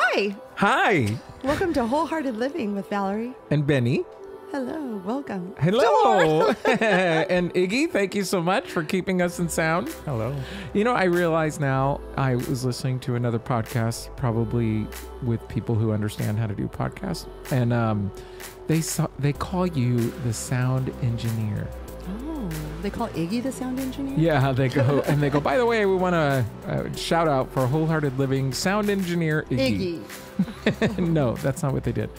Hi. Hi. Welcome to Wholehearted Living with Valerie. And Benny. Hello. Welcome. Hello. And Iggy, thank you so much for keeping us in sound. Hello. You know, I realize now I was listening to another podcast, probably with people who understand how to do podcasts. And they call you the sound engineer. Oh, they call Iggy the sound engineer? Yeah, they go, by the way, we want to shout out for Wholehearted Living sound engineer Iggy. No, that's not what they did.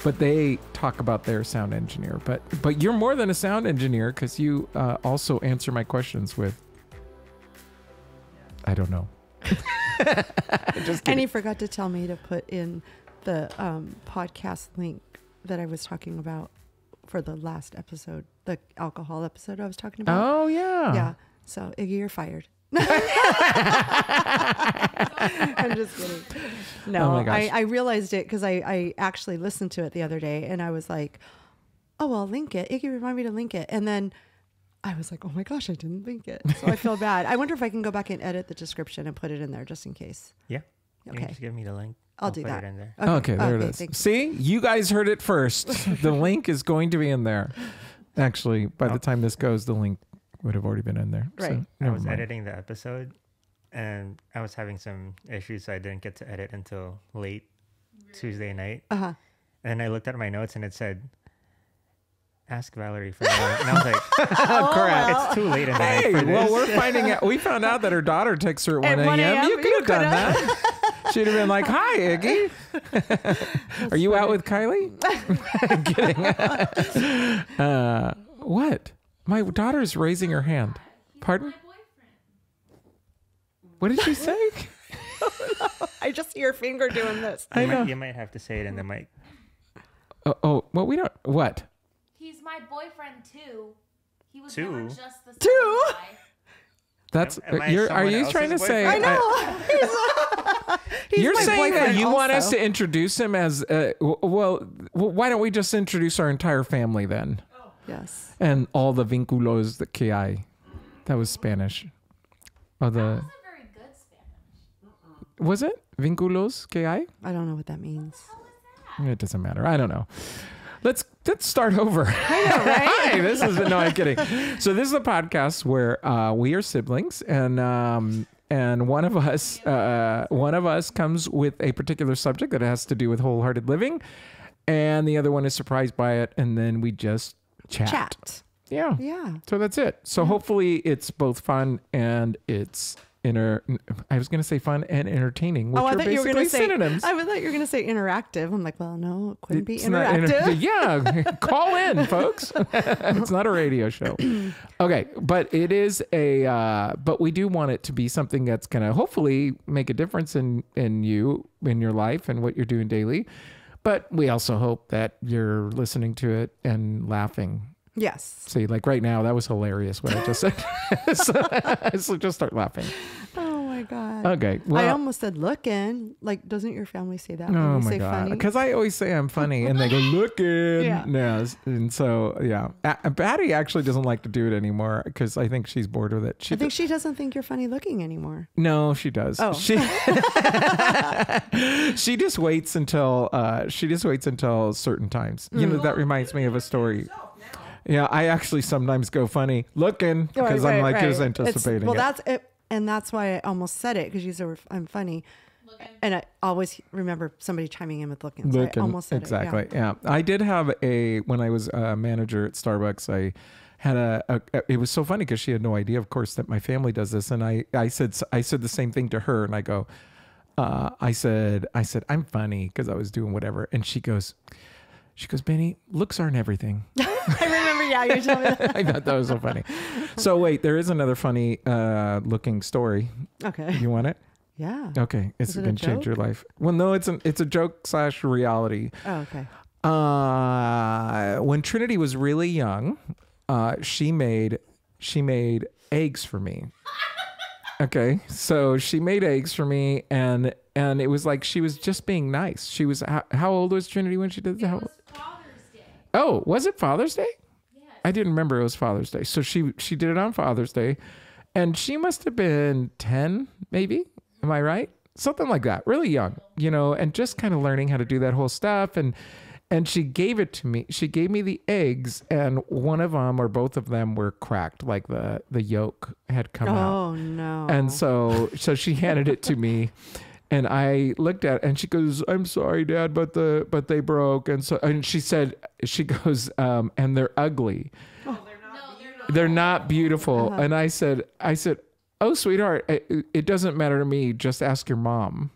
But they talk about their sound engineer. But you're more than a sound engineer because you also answer my questions with, I don't know. Just kidding. And he forgot to tell me to put in the podcast link that I was talking about for the last episode, the alcohol episode I was talking about. Oh, yeah. Yeah. So, Iggy, you're fired. I'm just kidding. No, Oh my gosh. I realized it because I actually listened to it the other day and I was like, oh, well, link it. Iggy, remind me to link it. And then I was like, oh my gosh, I didn't link it. So I feel bad. I wonder if I can go back and edit the description and put it in there just in case. Yeah. You Okay. can just give me the link. I'll do put that. it in there. Okay, there it is. thanks. See, you guys heard it first. The link is going to be in there. Actually, by the time this goes, the link would have already been in there. Right. So, I never was mind. editing the episode and I was having some issues, so I didn't get to edit until late Tuesday night. Uh-huh. And I looked at my notes and it said, ask Valerie for the link. And I was like, Crap. it's too late in the night Hey, for this. well, we're finding out. We found out that her daughter texts her at 1 1 a.m. a.m., You could have done that. She'd have been like, "Hi, Iggy. Are you out with Kylie?" Kidding. What? My daughter's raising her hand. Pardon? What did she say? I just see your finger doing this. I know. You might have to say it in the mic. Oh, well, we don't. What? He's my boyfriend too. He was Two? never just the Two? guy. That's. Am I Are someone you else's trying to say? boyfriend? I know. You're my saying that boyfriend you want us also. to introduce him as well. Why don't we just introduce our entire family then, Yes. and all the vínculos que hay? That was Spanish. Oh, That wasn't very good Spanish. was it vínculos que hay? I don't know what that means. It doesn't matter. I don't know. Let's start over. I know, right? Hi, this is no, I'm kidding. So this is a podcast where we are siblings, and one of us comes with a particular subject that has to do with wholehearted living, and the other one is surprised by it, and then we just chat. Yeah. Yeah. So that's it. So hopefully it's both fun and it's I was going to say fun and entertaining, which are basically synonyms. I thought you were going to say interactive. I'm like, well, no, it couldn't be It's not interactive. yeah, call in, folks. It's not a radio show. Okay, but it is but we do want it to be something that's going to hopefully make a difference in you, in your life, and what you're doing daily. But we also hope that you're listening to it and laughing. Yes. See, like right now, that was hilarious what I just said. so just start laughing. Oh my God. Okay. I Well, almost said looking. Like, doesn't your family say that? oh when you my say God. funny? Because I always say I'm funny and they go, looking. Yeah. Yes. And so, yeah. Patty actually doesn't like to do it anymore because I think she's bored with it. I think she doesn't think you're funny looking anymore. No, she does. Oh. She just waits until certain times. You know, that reminds me of a story. Yeah, I actually sometimes go funny looking because I'm like just anticipating well, it. that's it. And that's why I almost said it, because you said I'm funny. Looking. And I always remember somebody chiming in with looking. So I Looking, almost said exactly. it. Yeah. Yeah. I did have when I was a manager at Starbucks, I had it was so funny because she had no idea, of course, that my family does this. And I said the same thing to her, and I go, I said, I'm funny because I was doing whatever. And she goes, Benny, looks aren't everything. I remember, yeah, you told me that. I thought that was so funny. So wait, there is another funny looking story. Okay. You want it? Yeah. Okay. It's Is it a going to change your life. Well, no, it's a joke / reality. Oh, okay. When Trinity was really young, she made eggs for me. Okay, so she made eggs for me, and it was like she was just being nice. She was how old was Trinity when she did that? It was Father's Day. Oh, was it Father's Day? Yes. I didn't remember it was Father's Day. So she did it on Father's Day, and she must have been 10, maybe. Am I right? something like that, really young, and just kind of learning how to do that whole stuff. And she gave it to me. She gave me the eggs, and one of them or both of them were cracked, like the yolk had come out. Oh no. And so she handed it to me, and I looked at it, and she goes, "I'm sorry, Dad, but they broke." And she goes, and they're ugly. They're not beautiful. And I said, "Oh, sweetheart, it doesn't matter to me. Just ask your mom."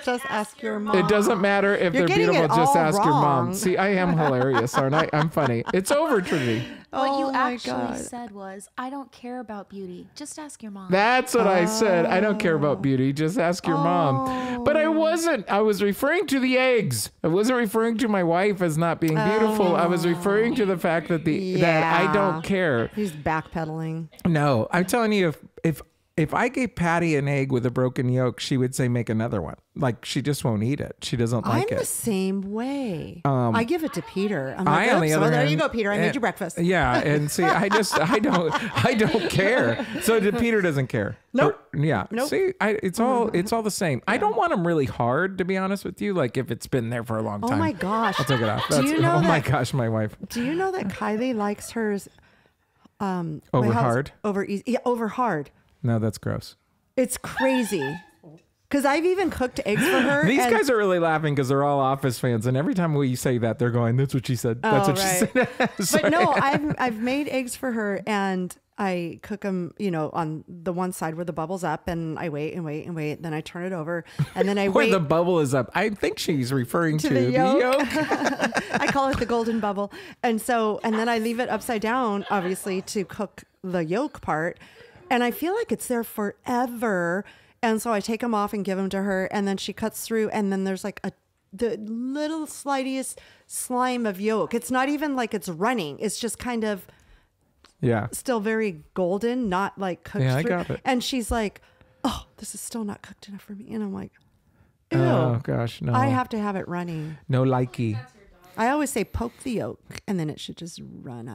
Just ask your mom. It doesn't matter if You're they're getting beautiful. it Just all ask your mom. wrong. See, I am hilarious, aren't I? I'm funny. It's over, Trudy. What you my actually God. said was, I don't care about beauty. Just ask your mom. That's what I said. I don't care about beauty. Just ask your mom. But I wasn't. I was referring to the eggs. I wasn't referring to my wife as not being beautiful. I was referring to the fact that that I don't care. He's backpedaling. No, I'm telling you, if I gave Patty an egg with a broken yolk, she would say, make another one. Like, she just won't eat it. She doesn't like I'm it. the same way. I give it to Peter. I'm like, on the other there hand, you go, Peter. I made you breakfast. Yeah, and see, I don't care. So Peter doesn't care. Nope. Yeah. Nope. See, it's all the same. I don't want them really hard, to be honest with you. Like if it's been there for a long time. Oh my gosh. I'll take it off. Do you know oh my that- gosh, my wife. Do you know that Kylie likes hers Over wait, how's- hard? Over easy. Yeah, over hard. No, that's gross. It's crazy. Because I've even cooked eggs for her. These and- guys are really laughing because they're all Office fans, and every time we say that, they're going, "That's what she said. That's Oh, what she said." But no, I've made eggs for her, and I cook them, on the one side where the bubble's up, and I wait and wait and wait. Then I turn it over, and then I Where wait the bubble is up. I think she's referring to the the yolk. yolk. I call it the golden bubble. And then I leave it upside down, obviously, to cook the yolk part. And I feel like it's there forever. And so I take them off and give them to her. And then she cuts through. And then there's like the little slightest slime of yolk. It's not even like it's running. It's just kind of Yeah. still very golden, not like cooked Yeah, I through. got it. And she's like, oh, this is still not cooked enough for me. And I'm like, ew. Oh gosh, no. I have to have it running. no likey. I always say poke the yolk, and then it should just run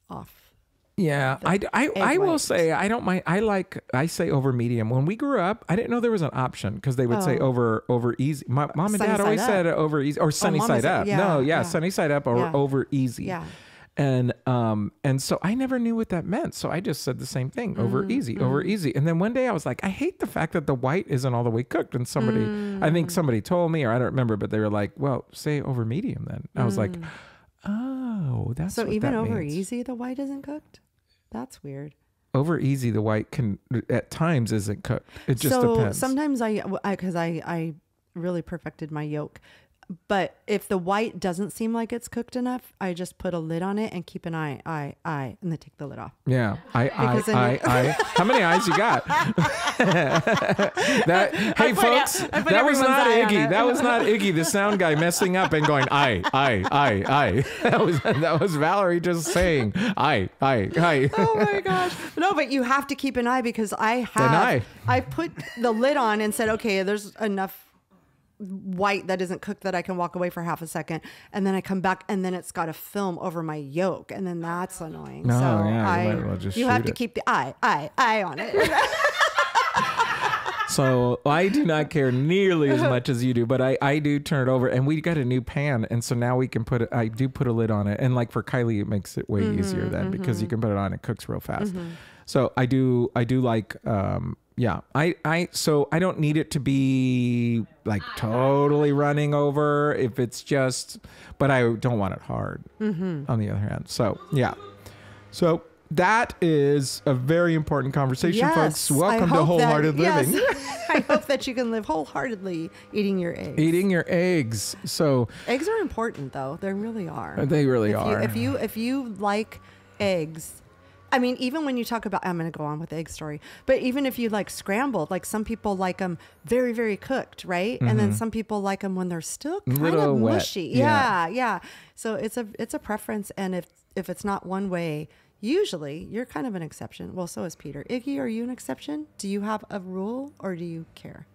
off. Yeah, I will white. say I don't mind. I say over medium. When we grew up, I didn't know there was an option because they would say over easy. My mom and Sunny dad always side said over easy or sunny Mama side said- up. yeah, No, yeah. sunny side up or Yeah. over easy. Yeah. And so I never knew what that meant. So I just said the same thing, over Mm-hmm. easy. And then one day I was like, I hate the fact that the white isn't all the way cooked. And I think somebody told me, or I don't remember, but they were like, well, say over medium then. I was like, oh, that's So what even that over means. easy, the white isn't cooked? That's weird. Over easy, the white can at times isn't cooked. It just so depends. sometimes because I really perfected my yolk. But if the white doesn't seem like it's cooked enough, I just put a lid on it and keep an eye, and then take the lid off. Yeah, Because then I. How many eyes you got? Hey folks, I put that was everyone's not eye on Iggy. it. That was not Iggy, the sound guy, messing up and going I. That was Valerie just saying I. Oh my gosh. No, but you have to keep an eye because I put the lid on and said, okay, there's enough white that isn't cooked that I can walk away for half a second, and then I come back and then it's got a film over my yolk, and then that's annoying. No, so yeah, you might as well just you have shoot to it. keep the eye on it. So I do not care nearly as much as you do, but I do turn it over, and we got a new pan, and so now we can I do put a lid on it, and like for Kylie, it makes it way easier then because you can put it on, it cooks real fast. So I do like, so I don't need it to be like totally running over if it's just, but I don't want it hard on the other hand. So yeah. So that is a very important conversation, folks. Welcome to Wholehearted Living. Yes. I hope that you can live wholeheartedly eating your eggs. Eating your eggs. So Eggs are important, though. They really are. they really are. If you like eggs, I mean, even when you talk about, I'm going to go on with the egg story, but even if you like scrambled, like some people like them very, very cooked, right? And then some people like them when they're still kind Little of wet. mushy. Yeah. Yeah. So it's a preference, and if it's not one way, usually you're kind of an exception. Well, so is Peter. Iggy, are you an exception? Do you have a rule, or do you care?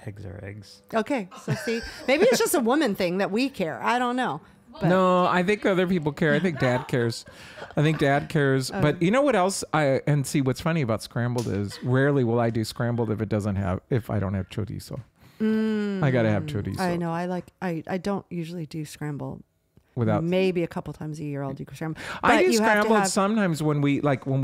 Eggs are eggs. Okay, so see, maybe it's just a woman thing that we care. I don't know. No, I think other people care. I think Dad cares. But you know what else? And see, what's funny about scrambled is rarely will I do scrambled if I don't have chorizo. I gotta have chorizo. I know. I don't usually do scrambled. Without maybe a couple times a year I'll do scrambled. I do scrambled sometimes when we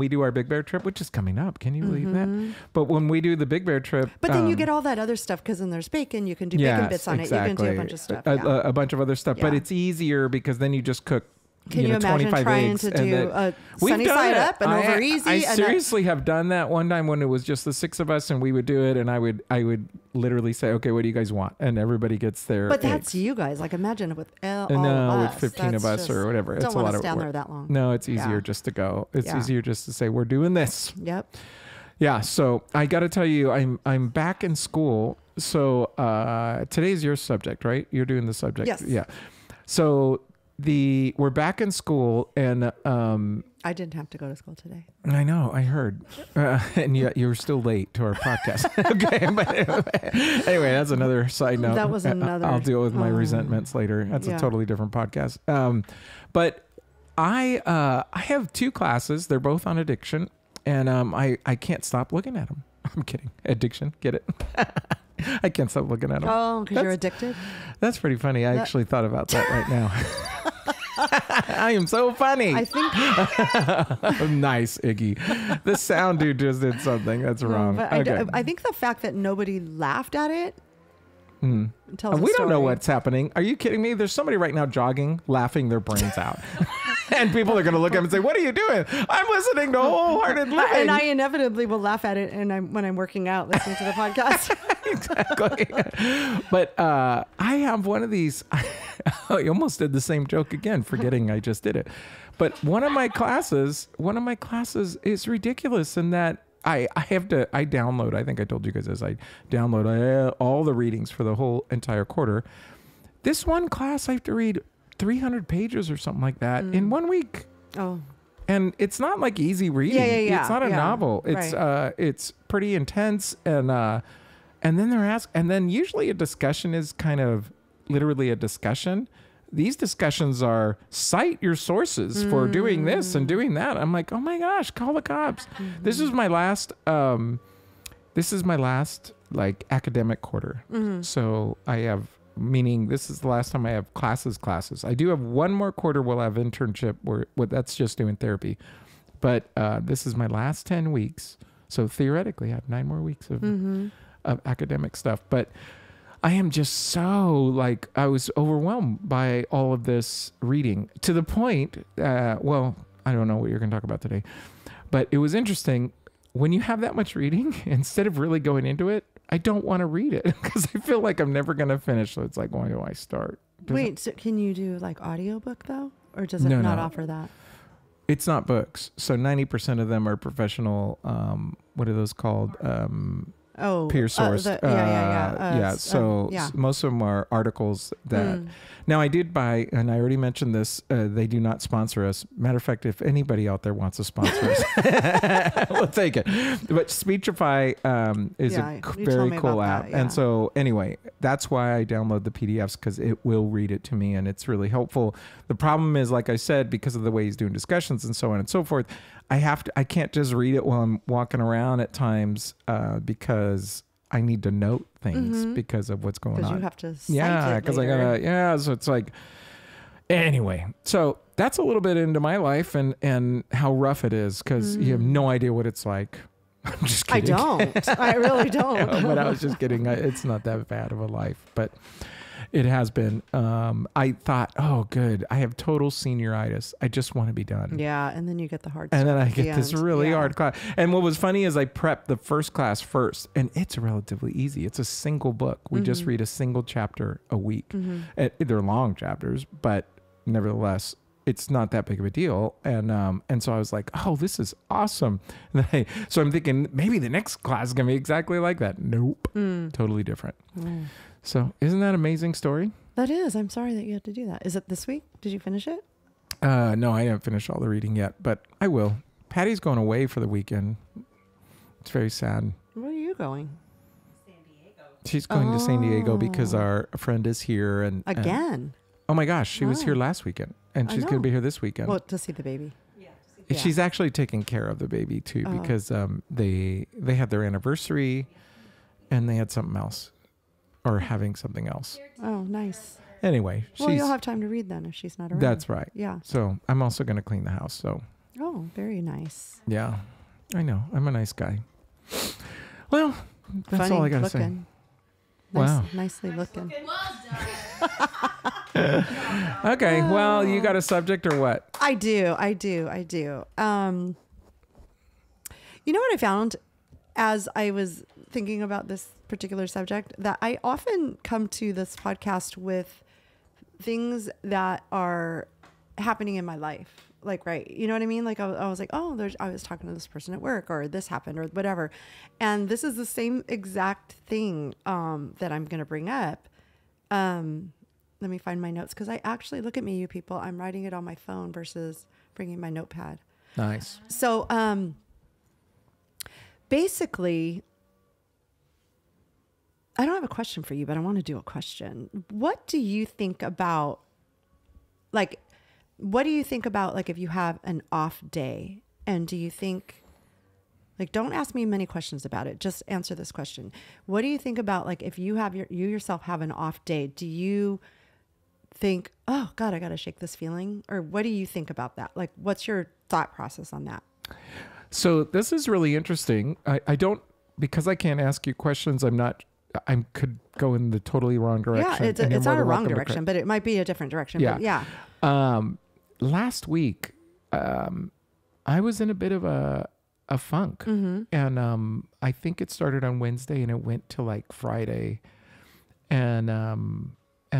do our Big Bear trip, which is coming up. Can you believe that? But when we do the Big Bear trip, but then you get all that other stuff because then there's bacon. You can do bacon bits on it. You can do a bunch of stuff. A bunch of other stuff. Yeah. But it's easier because then you just cook. Can you imagine 25 trying eggs to do a sunny side up and over easy? I seriously have done that one time when it was just the 6 of us and we would do it, and I would literally say, okay, what do you guys want? And everybody gets their But that's eggs. you guys. Like imagine with all No, of us. with 15 of us or whatever. It's a lot of stand work. there that long. No, it's easier just to go. It's easier just to say, we're doing this. Yep. Yeah. So I got to tell you, I'm back in school. So today's your subject, right? You're doing the subject. Yes. Yeah. So we're back in school, and I didn't have to go to school today. I know, I heard, and yet you were still late to our podcast. Okay, but anyway, that's another side note. That was another. I'll deal with my resentments later. That's a totally different podcast. But I have 2 classes. They're both on addiction, and I can't stop looking at them. I'm kidding. Addiction, get it? I can't stop looking at them. Oh, because you're addicted? That's pretty funny. I actually thought about that right now. I am so funny. I think. Nice, Iggy. The sound dude just did something. That's wrong. But Okay. I think the fact that nobody laughed at it tells We a don't know story. what's happening. Are you kidding me? There's somebody right now jogging, laughing their brains out. And people are going to look at him and say, what are you doing? I'm listening to Wholehearted Living. And I inevitably will laugh at it when I'm working out, listening to the podcast. Exactly. But I have one of these. I almost did the same joke again, forgetting I just did it. But one of my classes is ridiculous in that I download, I think I told you guys this, I download all the readings for the whole entire quarter. This one class, I have to read 300 pages or something like that in 1 week. Oh. And it's not like easy reading. Yeah. It's not a novel. It's it's pretty intense, and then usually a discussion is kind of literally a discussion. These discussions are cite your sources for doing this and doing that. I'm like, oh my gosh, call the cops. This is my last like academic quarter. So I have, meaning this is the last time I have classes. I do have one more quarter we'll have internship where that's just doing therapy. But this is my last 10 weeks. So theoretically I have 9 more weeks of academic stuff. But I am just so like, I was overwhelmed by all of this reading to the point, well, I don't know what you're going to talk about today, but it was interesting when you have that much reading, instead of really going into it, I don't want to read it because I feel like I'm never going to finish. So it's like, why do I start? Wait, so can you do like audiobook though? Or does it not offer that? It's not books. So 90% of them are professional. What are those called? Peer sourced. So most of them are articles that. Now I did buy, and I already mentioned this. They do not sponsor us. Matter of fact, if anybody out there wants to sponsor us, we'll take it. But Speechify is a very cool app, and so anyway, that's why I download the PDFs because it will read it to me, and it's really helpful. The problem is, like I said, because of the way he's doing discussions and so on and so forth, I can't just read it while I'm walking around at times because I need to note things because of what's going on. Because you have to cite it because I gotta, so it's like, anyway, so that's a little bit into my life and how rough it is because you have no idea what it's like. I'm just kidding. I don't. I really don't. But I was just kidding. It's not that bad of a life, but it has been. I thought, oh, good. I have total senioritis. I just want to be done. Yeah, and then you get the hard and stuff. then I get this really hard class. And what was funny is I prepped the first class first, and it's relatively easy. It's a single book. We just read a single chapter a week. They're long chapters, but nevertheless, it's not that big of a deal. And so I was like, oh, this is awesome. So I'm thinking maybe the next class is going to be exactly like that. Nope. Totally different. So isn't that an amazing story? That is. I'm sorry that you had to do that. Is it this week? Did you finish it? No, I haven't finished all the reading yet, but I will. Patty's going away for the weekend. It's very sad. Where are you going? She's going to San Diego because our friend is here. And again? Oh my gosh, she was here last weekend, and she's going to be here this weekend. Well, to see the baby. Yeah. She's actually taking care of the baby too, because they had their anniversary, and they had something else, or having something else. Oh, nice. Anyway, well, you'll have time to read then if she's not around. That's right. Yeah. So I'm also going to clean the house. So. Oh, very nice. Yeah, I know. I'm a nice guy. Well, that's Funny all I got to say. Nice, Wow. Nicely looking. Okay. Well, you got a subject or what? I do. You know what I found as I was thinking about this particular subject, that I often come to this podcast with things that are happening in my life. Like, right. You know what I mean? Like I was like, oh, I was talking to this person at work, or this happened, or whatever. And this is the same exact thing that I'm going to bring up. Let me find my notes, because I actually, look at me, you people, I'm writing it on my phone versus bringing my notepad. Nice. So basically, I don't have a question for you, but I want to do a question. What do you think about, like, if you have an off day, and do you think, like, don't ask me many questions about it, just answer this question. What do you think about, like, if you have you yourself have an off day, do you think, oh God, I got to shake this feeling? Or what do you think about that? Like, what's your thought process on that? So this is really interesting. I don't, because I can't ask you questions, I could go in the totally wrong direction. Yeah, it's not a wrong direction, but it might be a different direction. Yeah. But yeah. Last week, I was in a bit of a funk, and I think it started on Wednesday and it went to like Friday, and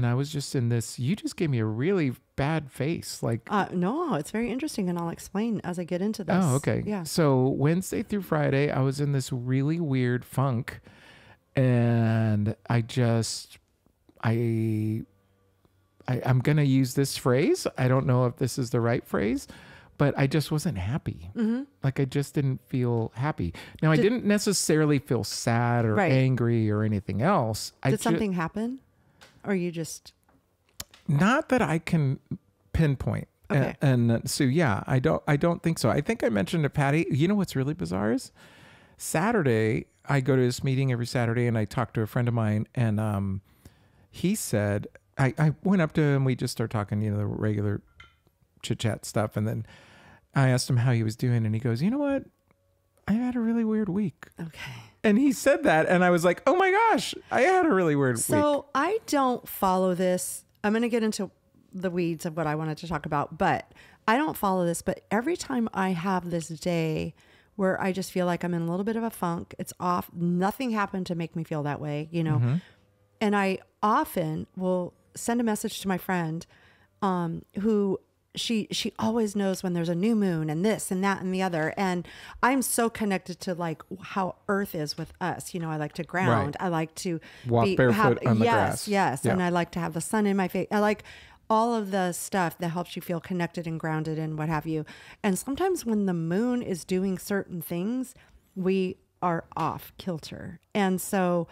I was just in this. You just gave me a really bad face, like. No, it's very interesting, and I'll explain as I get into this. Oh, okay. Yeah. So Wednesday through Friday, I was in this really weird funk, and I'm going to use this phrase. I don't know if this is the right phrase, but I just wasn't happy. Like, I just didn't feel happy. Now, I didn't necessarily feel sad or angry or anything else. Did something happen? Or you just... Not that I can pinpoint. Okay. And so, yeah, I don't think so. I think I mentioned to Patty, you know what's really bizarre is Saturday, I go to this meeting every Saturday, and I talk to a friend of mine, and he said... I went up to him. We just started talking, the regular chit chat stuff. And then I asked him how he was doing. And he goes, you know what? I had a really weird week. Okay. And he said that. And I was like, oh my gosh, I had a really weird week. So I don't follow this. I'm going to get into the weeds of what I wanted to talk about, but I don't follow this. But every time I have this day where I just feel like I'm in a little bit of a funk, it's off. Nothing happened to make me feel that way, And I often will send a message to my friend, who she always knows when there's a new moon and this and that and the other. And I'm so connected to like how Earth is with us. I like to ground. Right. I like to walk barefoot on the grass. Yes. Yeah. And I like to have the sun in my face. I like all of the stuff that helps you feel connected and grounded and what have you. And sometimes when the moon is doing certain things, we are off kilter. And so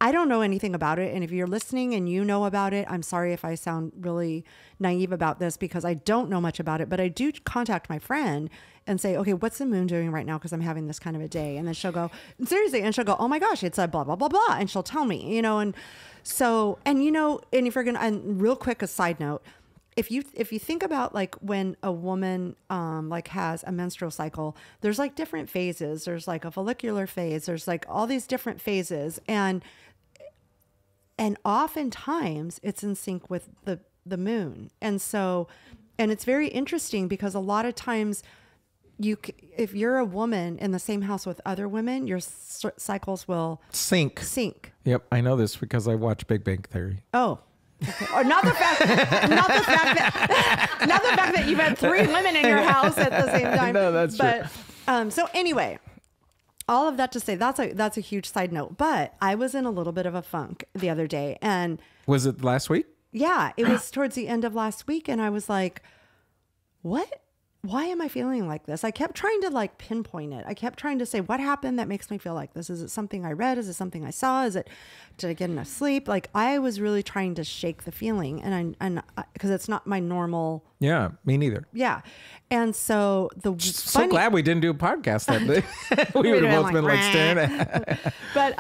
I don't know anything about it. And if you're listening and you know about it, I'm sorry if I sound really naive about this, because I don't know much about it, but I do contact my friend and say, okay, what's the moon doing right now? Because I'm having this kind of a day. And then she'll go, seriously. And she'll go, oh my gosh, it's a blah, blah, blah, blah. And she'll tell me, and so, and if you're going to, and real quick, a side note, if you think about like when a woman like has a menstrual cycle, there's like different phases. There's like a follicular phase. There's like all these different phases. And oftentimes it's in sync with the moon. And so, and it's very interesting because a lot of times if you're a woman in the same house with other women, your cycles will sync. Yep. I know this because I watch Big Bang Theory. Oh, okay. Or not the fact that you've had 3 women in your house at the same time. No, that's true. So anyway, all of that to say, that's a huge side note, but I was in a little bit of a funk the other day. And was it last week? Yeah, it was towards the end of last week. And I was like, what? why am I feeling like this? I kept trying to like pinpoint it. I kept trying to say, what happened that makes me feel like this? Is it something I read? Is it something I saw? Did I get enough sleep? Like I was really trying to shake the feeling, and because it's not my normal. Yeah, me neither. Yeah. And so so glad we didn't do a podcast that day. we would have both been like staring at. But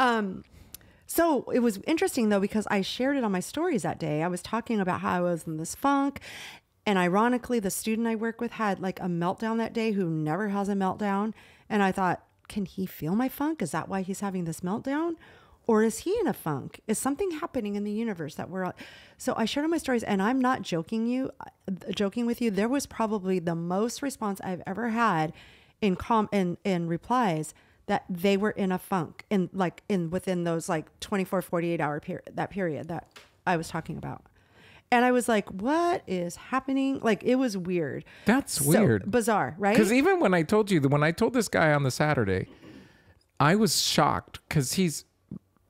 so it was interesting though, because I shared it on my stories that day. I was talking about how I was in this funk. And ironically, the student I work with had like a meltdown that day who never has a meltdown. And I thought, can he feel my funk? Is that why he's having this meltdown? Or is he in a funk? Is something happening in the universe that we're... So I shared on my stories, and I'm not joking with you. There was probably the most response I've ever had in replies that they were in a funk within those like 24, 48 hour period that I was talking about. And I was like, what is happening? Like, it was weird. That's weird. Bizarre, right? Because even when I told this guy on the Saturday, I was shocked because he's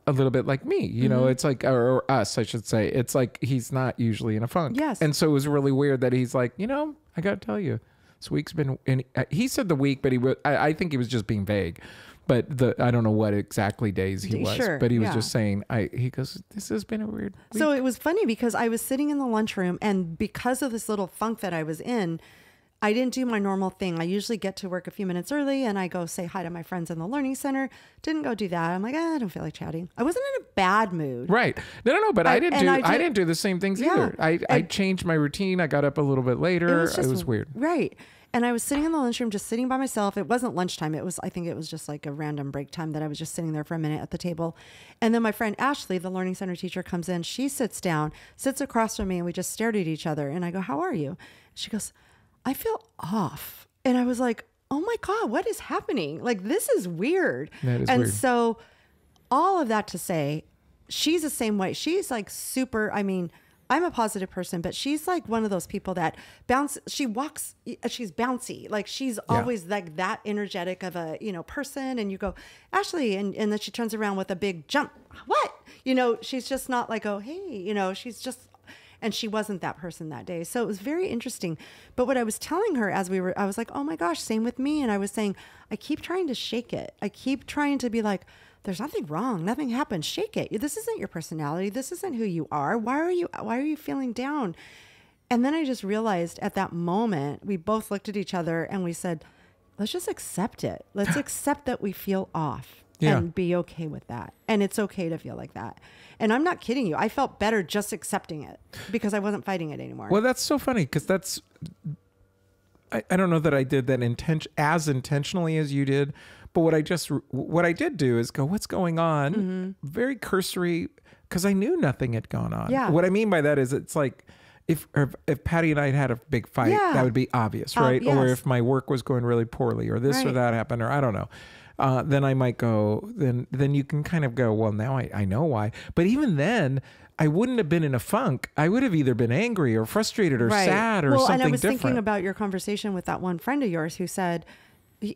a little bit like me, you know, it's like, or us, I should say. It's like, he's not usually in a funk. Yes. And so it was really weird that he's like, I got to tell you, this week's been, and he said the week, but I think he was just being vague. But I don't know what exactly days he was, sure, but he was just saying, he goes, this has been a weird week. So it was funny because I was sitting in the lunchroom, and because of this little funk that I was in, I didn't do my normal thing. I usually get to work a few minutes early and I go say hi to my friends in the learning center. Didn't go do that. I'm like, I don't feel like chatting. I wasn't in a bad mood. Right. No, but I didn't do the same things either. I changed my routine. I got up a little bit later. It was weird. Right. And I was sitting in the lunchroom, just sitting by myself. It wasn't lunchtime. I think it was just like a random break time that I was just sitting there for a minute at the table. And then my friend Ashley, the learning center teacher, comes in. She sits down, sits across from me, and we just stared at each other. And I go, how are you? She goes, I feel off. And I was like, oh my God, what is happening? Like, this is weird. That is weird. And so all of that to say, she's the same way. She's like super, I'm a positive person, but she's like one of those people that she's bouncy. Like she's always like that energetic of a, person. And you go, Ashley. And then she turns around with a big jump. What? She's just not like, oh, hey, she's just, and she wasn't that person that day. So it was very interesting. But what I was telling her I was like, oh my gosh, same with me. And I was saying, I keep trying to shake it. I keep trying to be like, there's nothing wrong. Nothing happened. Shake it. This isn't your personality. This isn't who you are. Why are you feeling down? And then I just realized at that moment, we both looked at each other and we said, let's just accept it. Let's accept that we feel off and be okay with that. And it's okay to feel like that. And I'm not kidding you. I felt better just accepting it because I wasn't fighting it anymore. Well, that's so funny because I don't know that I did that as intentionally as you did. But what I did do is go, what's going on? Mm-hmm. Very cursory, because I knew nothing had gone on. Yeah. What I mean by that is it's like if Patty and I had a big fight, that would be obvious, right? Yes. Or if my work was going really poorly or this or that happened, or I don't know. Then I might go, then you can kind of go, well, now I know why. But even then, I wouldn't have been in a funk. I would have either been angry or frustrated or sad or something different. And I was thinking about your conversation with that one friend of yours who said,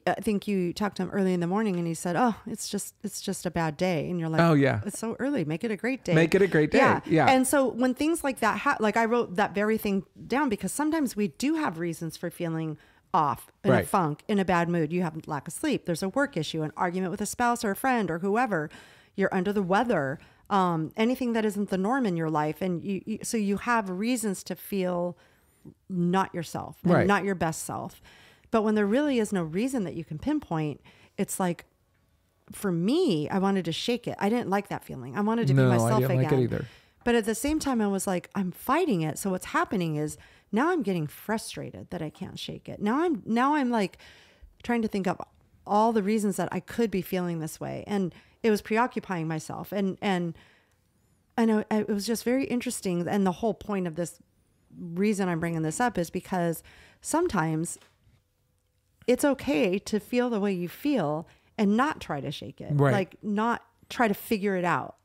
I think you talked to him early in the morning and he said, oh, it's just a bad day. And you're like, oh yeah, it's so early. Make it a great day. Make it a great day. Yeah. And so when things like that, like I wrote that very thing down because sometimes we do have reasons for feeling off in a funk, in a bad mood. You have lack of sleep. There's a work issue, an argument with a spouse or a friend or whoever. You're under the weather, anything that isn't the norm in your life. And so you have reasons to feel not yourself and not your best self. But when there really is no reason that you can pinpoint, it's like, for me, I wanted to shake it. I didn't like that feeling. I wanted to be myself again. No, I didn't like it either. But at the same time, I was like, I'm fighting it. So what's happening is now I'm getting frustrated that I can't shake it. Now I'm like trying to think of all the reasons that I could be feeling this way. And it was preoccupying myself. And I know it was just very interesting. And the whole point of this reason I'm bringing this up is because sometimes it's okay to feel the way you feel and not try to shake it. Right. Like not try to figure it out.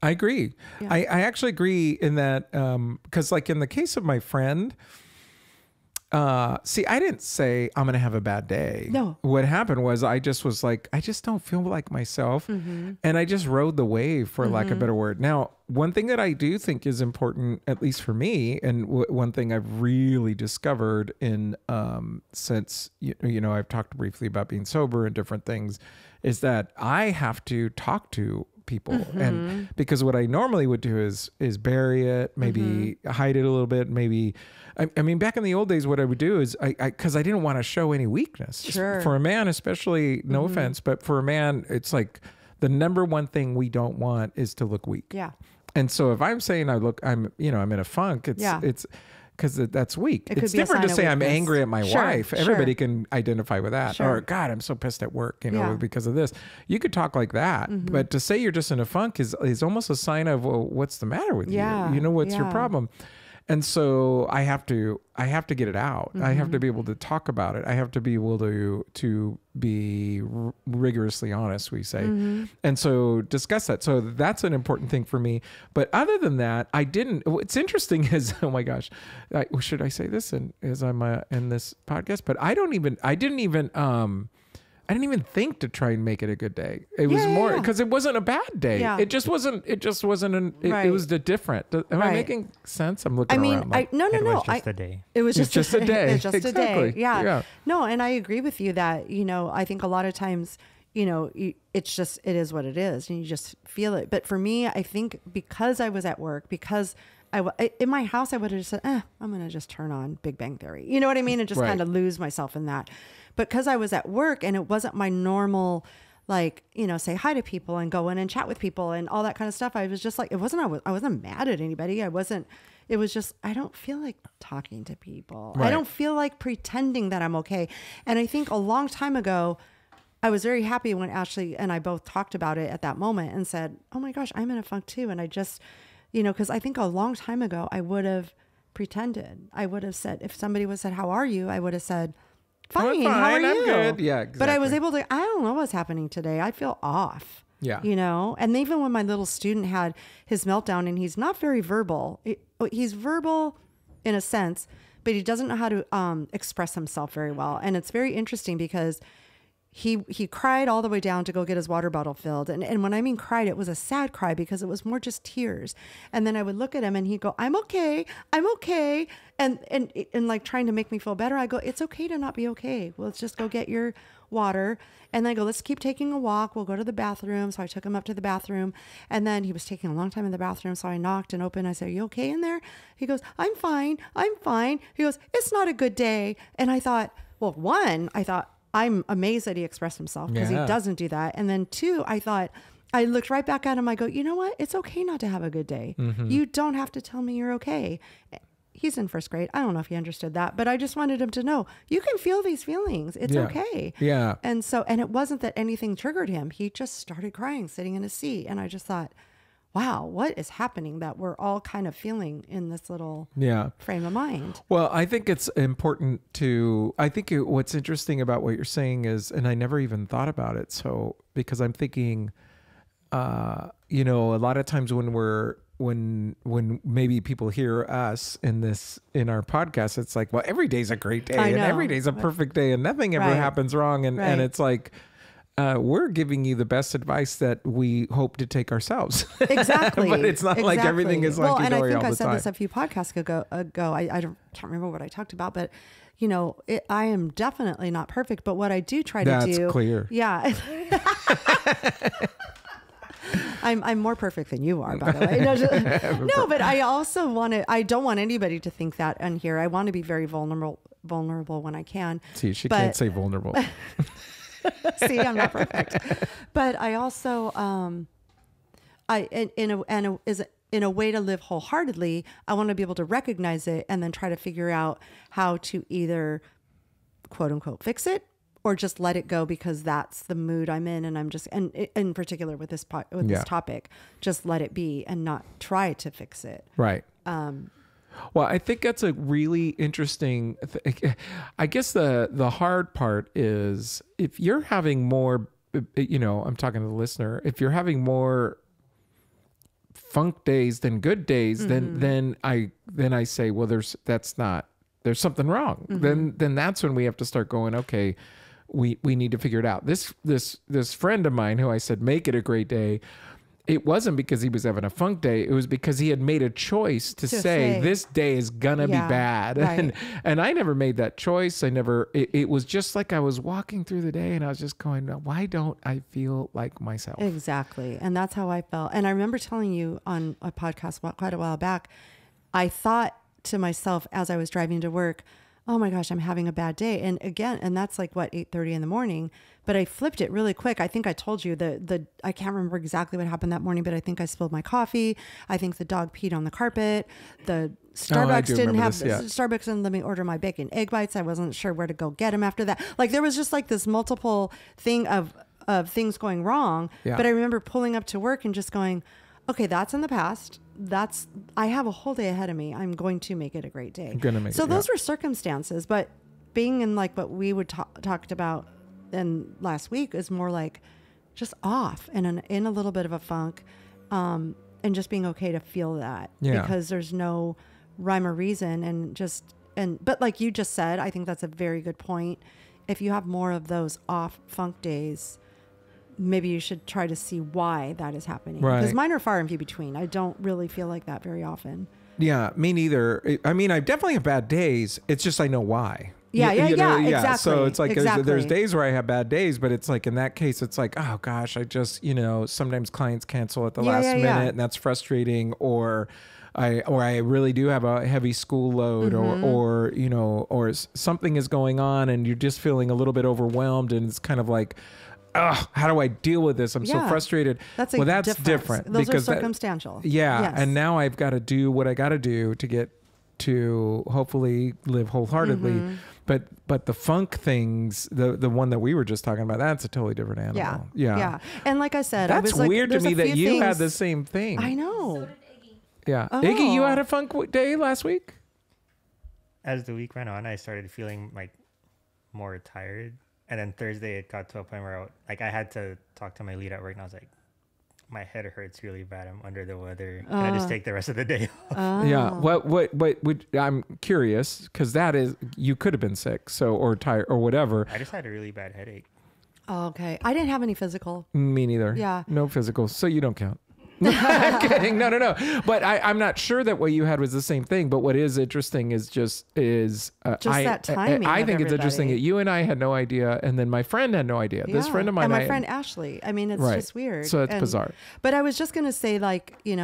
I agree. Yeah. I actually agree in that because like in the case of my friend, See, I didn't say I'm going to have a bad day. No. What happened was I just was like, I just don't feel like myself. And I just rode the wave, for lack of a better word. Now, one thing that I do think is important, at least for me, and one thing I've really discovered in since, you know, I've talked briefly about being sober and different things, is that I have to talk to people. And because what I normally would do is bury it, maybe hide it a little bit, maybe, I mean, back in the old days, what I would do is because I didn't want to show any weakness. Sure. For a man, especially, no offense, but for a man, it's like the number one thing we don't want is to look weak. Yeah. And so if I'm saying I'm in a funk, it's because that's weak. It's could be a different to sign of say I'm weakness. angry at my Sure, wife. sure. Everybody can identify with that. Sure. Or God, I'm so pissed at work, Yeah. because of this. You could talk like that, but to say you're just in a funk is almost a sign of, well, what's the matter with Yeah, you? You know, what's your yeah. problem? And so I have to get it out. I have to be able to talk about it. I have to be able to be rigorously honest, we say. And so discuss that. So that's an important thing for me. But other than that, I didn't. What's interesting is, oh my gosh, should I say this as I'm in this podcast? But I didn't even think to try and make it a good day. It was more because it wasn't a bad day. Yeah. It just wasn't. It Right. was the different. Am I Right. making sense? I'm looking I mean, around. Like, no. It was just a day. It was It's just just a day. It's just a Exactly. day. Yeah. Yeah. No, and I agree with you that, I think a lot of times, it is what it is, and you just feel it. But for me, I think because I was at work, because in my house, I would have just said, I'm going to just turn on Big Bang Theory. You know what I mean? And just Right. kind of lose myself in that. But because I was at work and it wasn't my normal, say hi to people and go in and chat with people and all that kind of stuff. I was just like, I wasn't mad at anybody. It was just, I don't feel like talking to people. Right. I don't feel like pretending that I'm okay. And I think a long time ago, I was very happy when Ashley and I both talked about it at that moment and said, oh my gosh, I'm in a funk too. And I just, because I think a long time ago, I would have pretended. I would have said, if somebody would have said, how are you? I would have said, fine, how are you? I'm good. Yeah, exactly. But I was able to, I don't know what's happening today. I feel off. Yeah. And even when my little student had his meltdown, and he's not very verbal, he's verbal in a sense, but he doesn't know how to express himself very well. And it's very interesting because he cried all the way down to go get his water bottle filled. And when I mean cried, it was a sad cry because it was more just tears. And then I would look at him and he'd go, I'm okay. And like trying to make me feel better. I go, it's okay to not be okay. Well, let's just go get your water. And then I go, let's keep taking a walk. We'll go to the bathroom. So I took him up to the bathroom, and then he was taking a long time in the bathroom. So I knocked and opened. I said, are you okay in there? He goes, I'm fine. He goes, it's not a good day. And I thought, well, I'm amazed that he expressed himself because Yeah. he doesn't do that. And then two, I looked right back at him. I go, you know what? It's okay not to have a good day. You don't have to tell me you're okay. He's in first grade. I don't know if he understood that, but I just wanted him to know you can feel these feelings. It's Yeah. okay. Yeah. And it wasn't that anything triggered him. He just started crying, sitting in his seat. And I just thought, wow, what is happening that we're all kind of feeling in this little frame of mind? Well, I think it's important what's interesting about what you're saying is, and I never even thought about it. So, because I'm thinking, a lot of times when maybe people hear us in our podcast, it's like, well, every day's a great day and every day's a perfect day and nothing ever Right. happens wrong. And it's like, we're giving you the best advice that we hope to take ourselves. Exactly. But it's not like everything is well, hunky and I dory think all I the said time. this a few podcasts ago. I can't remember what I talked about, but I am definitely not perfect. But what I do try to do, That's clear. Yeah. I'm more perfect than you are, by the way. No, but I also I don't want anybody to think that on here. I want to be very vulnerable when I can. See, she can't say vulnerable. See, I'm not perfect, but I also, in a way to live wholeheartedly, I want to be able to recognize it and then try to figure out how to either quote unquote fix it or just let it go because that's the mood I'm in. And I'm just, and in particular with this this topic, just let it be and not try to fix it. Right. Well, I think that's a really interesting. I guess the hard part is if you're having more, I'm talking to the listener. If you're having more funk days than good days, then I say, well, that's not there's something wrong. Then that's when we have to start going, okay, we need to figure it out. This friend of mine who I said, make it a great day. It wasn't because he was having a funk day. It was because he had made a choice to say this day is gonna be bad. Right. And I never made that choice. It was just like I was walking through the day and I was just going, why don't I feel like myself? Exactly. And that's how I felt. And I remember telling you on a podcast quite a while back, I thought to myself as I was driving to work, oh my gosh, I'm having a bad day. And again, and that's like what, 8:30 in the morning, but I flipped it really quick. I think I told you I can't remember exactly what happened that morning, but I think I spilled my coffee. I think the dog peed on the carpet. The Starbucks Starbucks didn't let me order my bacon egg bites. I wasn't sure where to go get them after that. Like there was just like this multiple thing of things going wrong. Yeah. But I remember pulling up to work and just going, okay, that's in the past. I have a whole day ahead of me. I'm going to make it a great day. So those were circumstances, but being in like what we would talked about in last week is more like just off and in a little bit of a funk, and just being okay to feel that because there's no rhyme or reason but like you just said, I think that's a very good point. If you have more of those off funk days, maybe you should try to see why that is happening. Right. Because mine are far and few between. I don't really feel like that very often. Yeah, me neither. I mean, I definitely have bad days. It's just I know why. Yeah, exactly. So it's like exactly. there's days where I have bad days, but it's like in that case, it's like, oh gosh, I just, sometimes clients cancel at the last minute and that's frustrating, or I really do have a heavy school load, or something is going on and you're just feeling a little bit overwhelmed, and it's kind of like, how do I deal with this? I'm so frustrated. That's different. Those are circumstantial. Yes. And now I've got to do what I got to do to get to hopefully live wholeheartedly. But the funk things, the one that we were just talking about, that's a totally different animal. Yeah. And like I said, that's weird to me that you had the same thing. I know. Yeah. Iggy, you had a funk day last week? As the week ran on, I started feeling like more tired. And then Thursday, it got to a point where I had to talk to my lead at work, and I was like, my head hurts really bad. I'm under the weather. Can I just take the rest of the day off? Yeah. What I'm curious, because you could have been sick, or tired or whatever. I just had a really bad headache. Oh, okay. I didn't have any physical. Me neither. Yeah. No physical. So you don't count. I'm kidding. No. But I'm not sure that what you had was the same thing. But what is interesting is that timing. I think it's interesting that you and I had no idea, and then my friend had no idea. Yeah. This friend of mine, and my friend Ashley. I mean, it's just weird. So it's bizarre. But I was just gonna say, like, in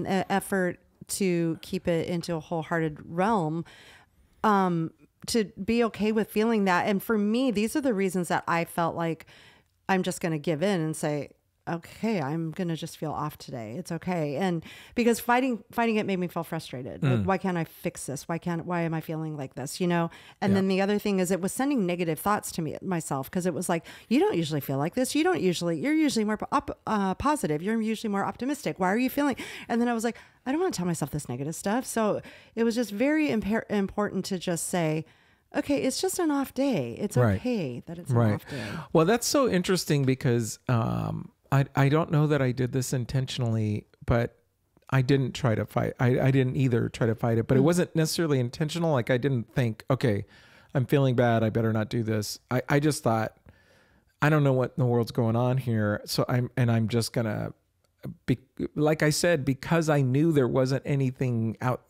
an effort to keep it into a wholehearted realm, to be okay with feeling that. And for me, these are the reasons that I felt like I'm just gonna give in and say, okay, I'm going to just feel off today. It's okay. And because fighting it made me feel frustrated. Like, why can't I fix this? Why am I feeling like this? And then the other thing is it was sending negative thoughts to myself. Cause it was like, you don't usually feel like this. You're usually more positive. You're usually more optimistic. Why are you feeling? And then I was like, I don't want to tell myself this negative stuff. So it was just very important to just say, okay, it's just an off day. It's okay that it's an off day. Well, that's so interesting because, I don't know that I did this intentionally, but I didn't try to fight. I didn't either try to fight it, but it wasn't necessarily intentional. Like I didn't think, okay, I'm feeling bad. I better not do this. I just thought, I don't know what in the world's going on here. So I'm just going to like I said, because I knew there wasn't anything out,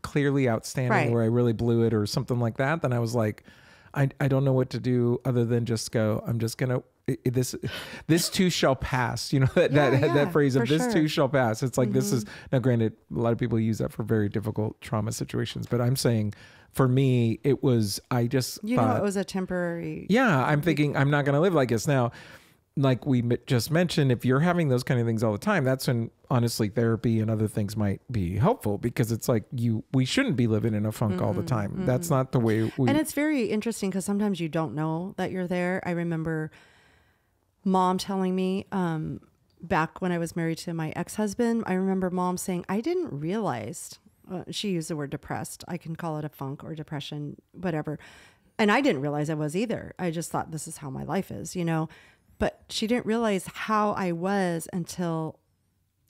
clearly outstanding where I really blew it or something like that. Then I was like, I don't know what to do other than just go, I'm just going to, this too shall pass, that phrase of this too shall pass. It's like, this is now granted, a lot of people use that for very difficult trauma situations, but I'm saying for me, it was, I just thought it was a temporary. Yeah. I'm thinking I'm not going to live like this now. Like we just mentioned, if you're having those kind of things all the time, that's when honestly therapy and other things might be helpful, because it's like we shouldn't be living in a funk all the time. That's not the way we. And it's very interesting because sometimes you don't know that you're there. I remember Mom telling me back when I was married to my ex-husband, I remember Mom saying, I didn't realize, she used the word depressed. I can call it a funk or depression, whatever. And I didn't realize I was either. I just thought this is how my life is, But she didn't realize how I was until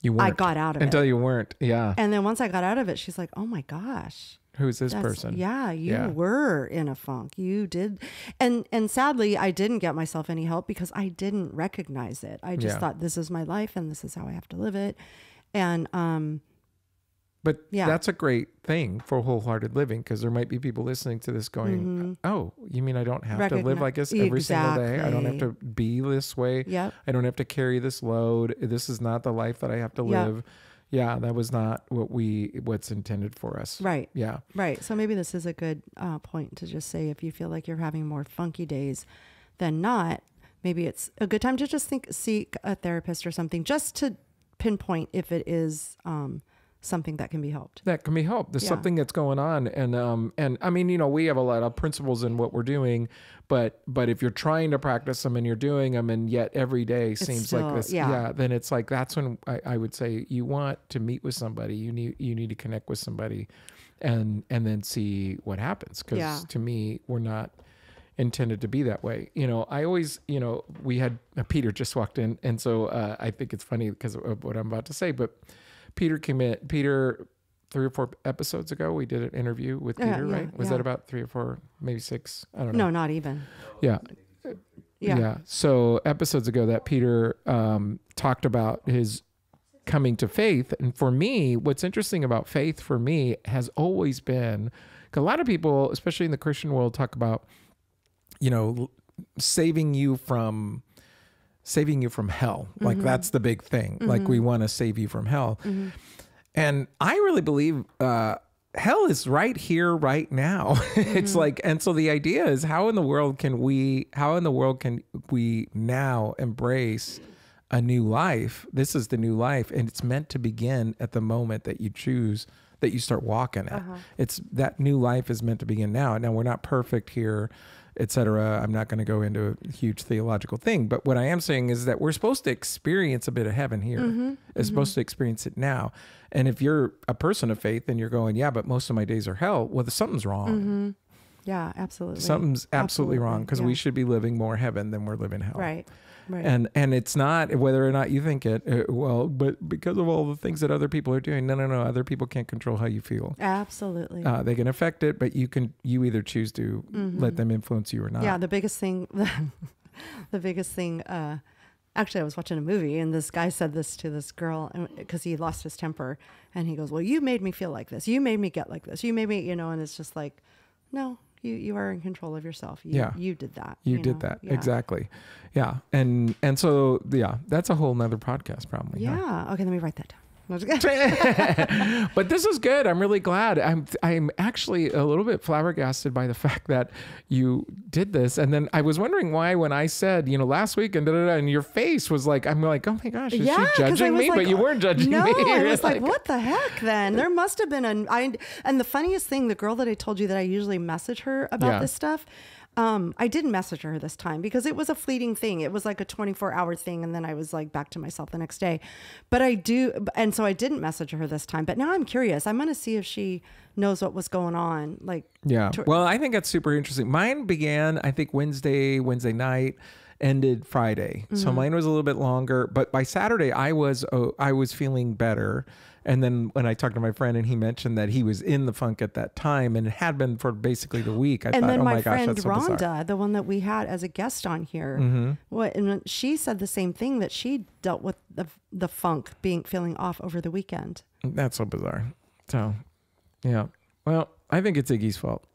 I got out of it. Until you weren't, yeah. And then once I got out of it, she's like, oh my gosh. Who's this person? Yeah, you were in a funk. You did. And sadly, I didn't get myself any help because I didn't recognize it. I just thought this is my life and this is how I have to live it. And but that's a great thing for wholehearted living, because there might be people listening to this going, oh, you mean I don't have to live like this every single day? I don't have to be this way. Yep. I don't have to carry this load. This is not the life that I have to live. Yeah, that was not what's intended for us. Right. Yeah. Right. So maybe this is a good point to just say, if you feel like you're having more funky days than not, maybe it's a good time to just seek a therapist or something, just to pinpoint if it is something that can be helped. That can be helped. There's something that's going on. And I mean, we have a lot of principles in what we're doing, but if you're trying to practice them and you're doing them and yet every day seems still, like this, then it's like, that's when I would say you want to meet with somebody. You need to connect with somebody and then see what happens. Because to me, we're not intended to be that way. I always, we had Peter just walked in. And so I think it's funny because of what I'm about to say, but Peter came in. Peter, 3 or 4 episodes ago, we did an interview with Peter, right? Was that about 3 or 4, maybe 6? I don't know. No, not even. Yeah. So episodes ago that Peter talked about his coming to faith. And for me, what's interesting about faith for me has always been, 'cause a lot of people, especially in the Christian world, talk about, saving you from hell. Like that's the big thing. Like we want to save you from hell. And I really believe hell is right here, right now. It's like, and so the idea is, how in the world can we now embrace a new life? This is the new life, and it's meant to begin at the moment that you choose, that you start walking it. It's that new life is meant to begin now. Now we're not perfect here, etc. I'm not going to go into a huge theological thing, but what I am saying is that we're supposed to experience a bit of heaven here. It's supposed to experience it now. And if you're a person of faith and you're going, yeah, but most of my days are hell, well, something's wrong. Yeah, absolutely. Something's absolutely wrong, because we should be living more heaven than we're living hell. Right. And it's not whether or not you think it, but because of all the things that other people are doing. No. Other people can't control how you feel. Absolutely. They can affect it, but you either choose to let them influence you or not. Yeah. The biggest thing, actually I was watching a movie and this guy said this to this girl because he lost his temper, and he goes, well, you made me feel like this. You made me get like this. You made me, and it's just like, no. You are in control of yourself. You did that. You did that. Yeah. Exactly. Yeah. And so, that's a whole nother podcast probably. Yeah. Huh? Okay. Let me write that down. But this is good. I'm really glad. I'm actually a little bit flabbergasted by the fact that you did this. And then I was wondering why, when I said, last week and and your face was like, I'm like, oh my gosh, is she judging me? But you weren't judging me. No, I was like, what the heck then? There must have been and the funniest thing, the girl that I told you that I usually message her about this stuff, I didn't message her this time because it was a fleeting thing. It was like a 24-hour thing. And then I was like back to myself the next day. But and so I didn't message her this time. But now I'm curious. I'm going to see if she knows what was going on. Well, I think that's super interesting. Mine began, I think, Wednesday night, ended Friday. So mine was a little bit longer. But by Saturday, I was feeling better. And then when I talked to my friend and he mentioned that he was in the funk at that time and had been for basically the week, I thought, oh my gosh, that's so bizarre. And then my friend Rhonda, the one that we had as a guest on here, and she said the same thing, that she dealt with the funk feeling off over the weekend. That's so bizarre. So, yeah. Well, I think it's Iggy's fault.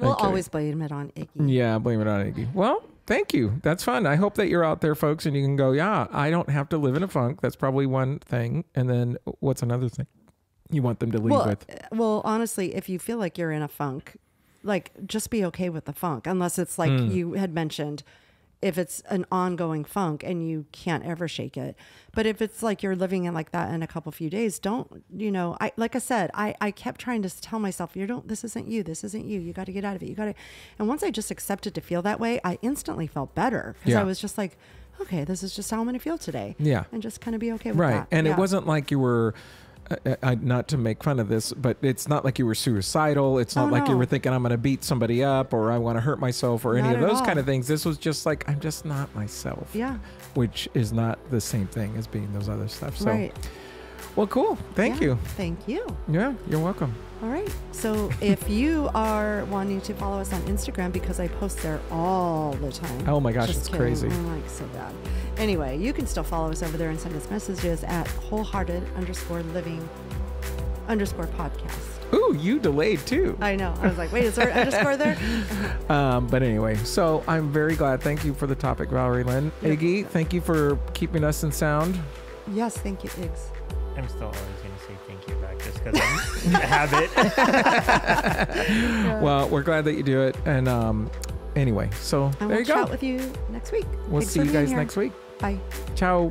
We'll always blame it on Iggy. Yeah, blame it on Iggy. Well, thank you. That's fun. I hope that you're out there, folks, and you can go, yeah, I don't have to live in a funk. That's probably one thing. And then what's another thing you want them to leave with? Well, honestly, if you feel like you're in a funk, just be okay with the funk, unless it's like you had mentioned, if it's an ongoing funk and you can't ever shake it. But if it's like you're living in like that in a few days, don't, like I said, I kept trying to tell myself, this isn't you. You got to get out of it. And once I just accepted to feel that way, I instantly felt better, because I was just like, okay, this is just how I'm going to feel today. Yeah. And just kind of be okay with that. Right. And it wasn't like you were, not to make fun of this, but it's not like you were suicidal. It's not like you were thinking, I'm going to beat somebody up, or I want to hurt myself, or any of those kind of things. This was just like, I'm just not myself. Yeah. Which is not the same thing as being those other stuff. So, right. Well, cool. Thank Yeah, you. Thank you. Yeah, you're welcome. All right. So if you are wanting to follow us on Instagram, because I post there all the time. Oh my gosh, Just it's kidding. crazy. I'm like so bad. Anyway, you can still follow us over there and send us messages at wholehearted_living_podcast. Ooh, you delayed too. I know. I was like, wait, is there an underscore there? But anyway, so I'm very glad. Thank you for the topic, Valerie Lynn. Iggy, thank you for keeping us in sound. Yes, thank you, Iggs. I'm still always going to say thank you back just because I'm a habit. Well, we're glad that you do it. And anyway, so And there we'll you go. chat with you next week. We'll Thanks see for you being guys here. next week. Bye. Ciao.